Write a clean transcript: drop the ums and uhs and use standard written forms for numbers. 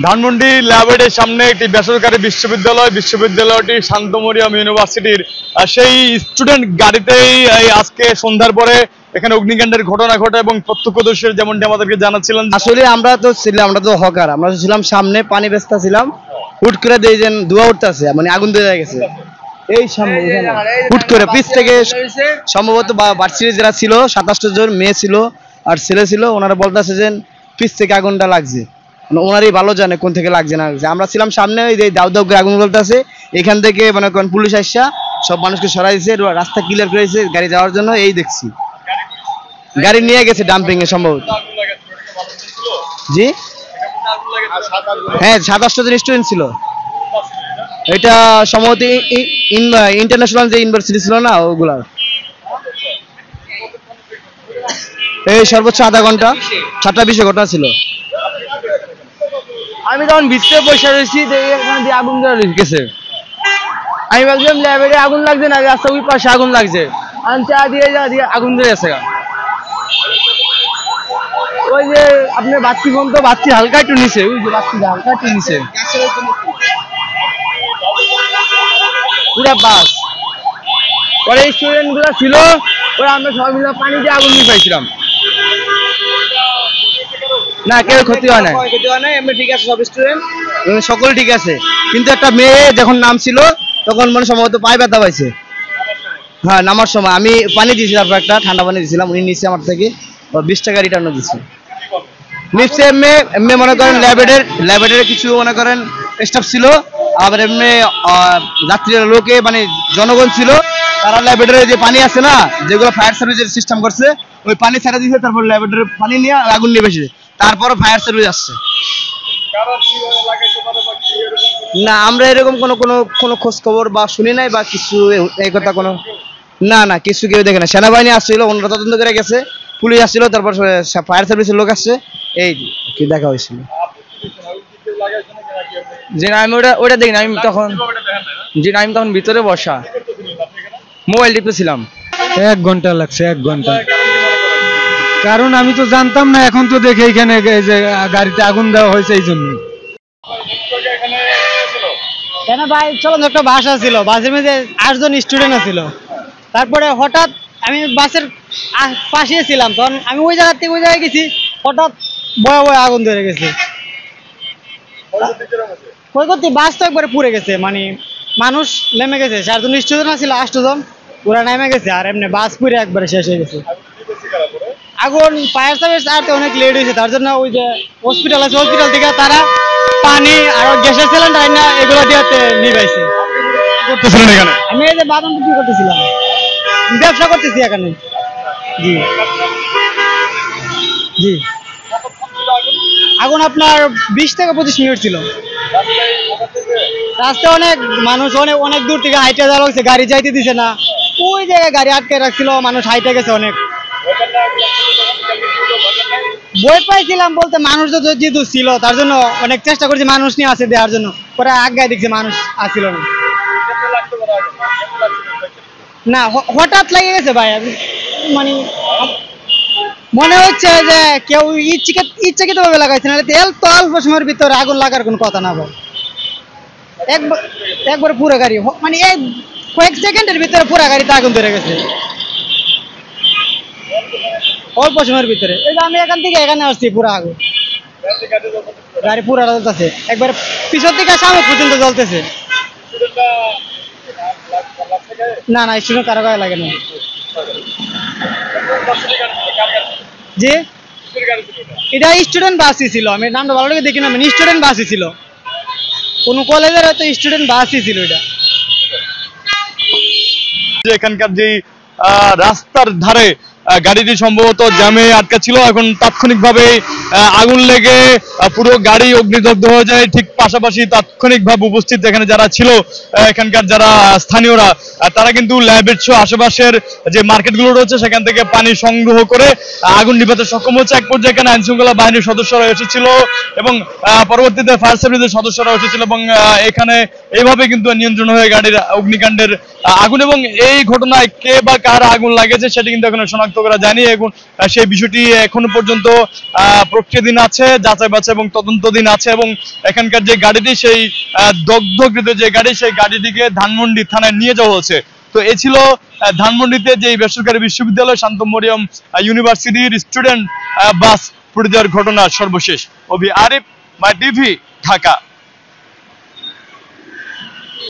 ধানমন্ডি ল্যাবরেটরির সামনে একটি বেসরকারি বিশ্ববিদ্যালয়টি শান্তমরিয়াম ইউনিভার্সিটির সেই স্টুডেন্ট গাড়িতেই আজকে সন্ধ্যার পরে এখানে অগ্নিকাণ্ডের ঘটনা ঘটে এবং প্রত্যক্ষদর্শী যেমনটি আমাদেরকে জানাচ্ছিলেন। আসলে আমরা তো হকার, আমরা তো ছিলাম সামনে পানি বেচতা ছিলাম, হুট করে দেখেন ধোঁয়া উঠতেছে, মানে আগুন ধরে গেছে এই সামনে হুট করে পিছ থেকে। সম্ভবত ভার্সিটি যারা ছিল 27 জন মেয়ে ছিল আর ছেলে ছিল, ওনারা বলতেছে যে পিছ থেকে আগুনটা লাগছে, ওনারই ভালো জানে কোন থেকে লাগছে না লাগছে। আমরা ছিলাম সামনে, ওই যে দাউ দাউ করে আগুন জ্বলতেছে, এখান থেকে মানে পুলিশ আসা সব মানুষকে সরাই দিয়েছে, রাস্তা ক্লিয়ার করে দিয়েছে গাড়ি যাওয়ার জন্য। এই দেখছি গাড়ি নিয়ে গেছে ডাম্পিং এ সম্ভবত। জি হ্যাঁ, 27 জন স্টুডেন্ট ছিল। এটা সম্ভবত ইন্টারন্যাশনাল যে ইউনিভার্সিটি ছিল না ওগুলার। এই সর্বোচ্চ আধা ঘন্টা, 7:20 ঘটনা ছিল। আমি তখন ভিতরে বসে রয়েছি, এখানে দিয়ে আগুন ধরে গেছে। আমি ভাবছিলাম ল্যাবে আগুন লাগছে না, রাস্তা ওই পাশে আগুন লাগছে, আমি চা দিয়ে আগুন ধরে গেছে। ওই যে আপনার বাচ্চি ফোন তো বাচ্চি হালকা একটু নিচে, ওই যে বাচ্চি হালকা একটু নিচে পুরা বাস। পরে স্টুডেন্ট গুলো ছিল, ওরা আমরা সবাই মিলে পানি দিয়ে আগুন নিয়ে পাইছিলাম। না কেউ ক্ষতি হয় না, এমনি ঠিক আছে, সব স্টুডেন্ট সকল ঠিক আছে। কিন্তু একটা মেয়ে যখন নামছিল তখন মনে সম্ভবত পায়ে ব্যথা পাইছে। হ্যাঁ, নামার সময় আমি পানি দিয়েছিলাম, তারপর একটা ঠান্ডা পানি দিয়েছিলাম, উনি নিচে আমার থেকে 20 টাকা রিটার্নও দিচ্ছে। নিচে এমনি মনে করেন ল্যাবরেটরির কিছু মনে করেন স্টাফ ছিল, আবার এমনি যাত্রীরা লোকে মানে জনগণ ছিল, তারা ল্যাবরেটরির যে পানি আছে না, যেগুলো ফায়ার সার্ভিসের সিস্টেম করছে, ওই পানি ছেড়ে দিয়েছে, তারপর ল্যাবরেটরির পানি নিয়ে আগুন নিয়ে বেশি, তারপর ফায়ার সার্ভিস আসছে। না আমরা এরকম কোনো খোঁজ খবর বা শুনি নাই বা কিছু এই কথা কোনো। না কিছু কেউ দেখে না, সেনাবাহিনী আসছিল, ওনারা তদন্ত করে গেছে, পুলিশ আসছিল, তারপর ফায়ার সার্ভিসের লোক আসছে, এই কি দেখা হয়েছিল। যে আমি ওটা দেখি না, আমি তখন ভিতরে বসা মোবাইল টিপতেছিলাম। 1 ঘন্টা লাগছে, 1 ঘন্টা, কারণ আমি তো জানতাম না, এখন তো দেখে এখানে যে গাড়িতে আগুন দেওয়া হয়েছে এই জন্য। কেন ভাই, চলো একটা বাস ছিল, বাসের মধ্যে 8 জন স্টুডেন্ট ছিল। তারপরে হঠাৎ আমি বাসের পাশে ছিলাম, তখন আমি ওই জায়গা থেকে ওই জায়গায় গেছি, হঠাৎ বয়ে আগুন ধরে গেছে। ক্ষয়ক্ষতি বাস তো একবারে পুড়ে গেছে, মানে মানুষ নেমে গেছে, 4 জন স্টুডেন্ট ছিল, 8 জন ওরা নেমে গেছে, আর এমনি বাস পুড়ে একবারে শেষ হয়ে গেছে। আগুন ফায়ার সার্ভিস আসতে অনেক লেট হয়েছে, তার জন্য ওই যে হসপিটাল আছে, হসপিটাল থেকে তারা পানি আর গ্যাসের সিলিন্ডার না এগুলো দিয়ে নিবাইছে। আমি এই যে বাদাম বিক্রি করতেছিলাম, ব্যবসা করতেছি এখানে। জি আগুন আপনার 20 থেকে 25 মিনিট ছিল। রাস্তায় অনেক মানুষ, অনেক দূর থেকে হাইটে যাওয়া লাগছে, গাড়ি যাইতে দিছে না, ওই জায়গায় গাড়ি আটকে রাখছিল, মানুষ হাইটে গেছে অনেক। বই পাইছিলাম বলতে মানুষ যেহেতু ছিল, তার জন্য অনেক চেষ্টা করছি মানুষ নিয়ে আসে দেওয়ার জন্য, পরে আগায় দেখছি মানুষ আসছিল না, হঠাৎ লেগে গেছে ভাই। মানে মনে হচ্ছে যে কেউ ইচ্ছাকৃত ভাবে লাগাইছে, না তো অল্প সময়ের ভিতরে আগুন লাগার কোনো কথা না ভাই। একবার পুরো গাড়ি, মানে কয়েক সেকেন্ডের ভিতরে পুরো গাড়িতে আগুন ধরে গেছে, অল্প সময়ের ভিতরে। এই যে আমি এখান থেকে এখানে আসছি, পুরো আগুন গাড়ি পুরো জ্বলতেছে, একবার পিছন থেকে সামনে পর্যন্ত জ্বলতেছে। না স্টুডেন্ট কারো গায়ে লাগে না। জি এটা স্টুডেন্ট বাসই ছিল, আমি নামটা ভালো লাগে দেখি না, মানে স্টুডেন্ট বাসই ছিল, কোন কলেজের হয়তো স্টুডেন্ট বাসই ছিল এটা। এখানকার যে রাস্তার ধারে গাড়িটি সম্ভবত জ্যামে আটকা ছিল, এখন তাৎক্ষণিকভাবে আগুন লেগে পুরো গাড়ি অগ্নিদগ্ধ হয়ে যায়। ঠিক পাশাপাশি তাৎক্ষণিকভাবে উপস্থিত এখানে যারা ছিল, এখানকার যারা স্থানীয়রা, তারা কিন্তু ল্যাবের আশেপাশের যে মার্কেটগুলো রয়েছে সেখান থেকে পানি সংগ্রহ করে আগুন নিভাতে সক্ষম হচ্ছে। এক পর্যায়ে এখানে আইন শৃঙ্খলা বাহিনীর সদস্যরা এসেছিল এবং পরবর্তীতে ফায়ার সার্ভিসের সদস্যরা এসেছিল এবং এখানে এইভাবে কিন্তু নিয়ন্ত্রণ হয়ে গাড়ির অগ্নিকাণ্ডের আগুন। এবং এই ঘটনায় কে বা কার আগুন লাগেছে সেটি কিন্তু এখনো শনাক্ত শিক্ষকরা জানিয়ে এখন সেই বিষয়টি এখনো পর্যন্ত প্রক্রিয়াধীন আছে, যাচাই বাছাই এবং তদন্তাধীন আছে। এবং এখানকার যে গাড়িটি, সেই দগ্ধকৃত যে গাড়ি, সেই গাড়িটিকে ধানমন্ডি থানায় নিয়ে যাওয়া হয়েছে। তো এ ছিল ধানমন্ডিতে যে বেসরকারি বিশ্ববিদ্যালয় শান্ত মরিয়ম ইউনিভার্সিটির স্টুডেন্ট বাস পুড়ে যাওয়ার ঘটনার সর্বশেষ। অভি আরিফ, মাই টিভি, ঢাকা।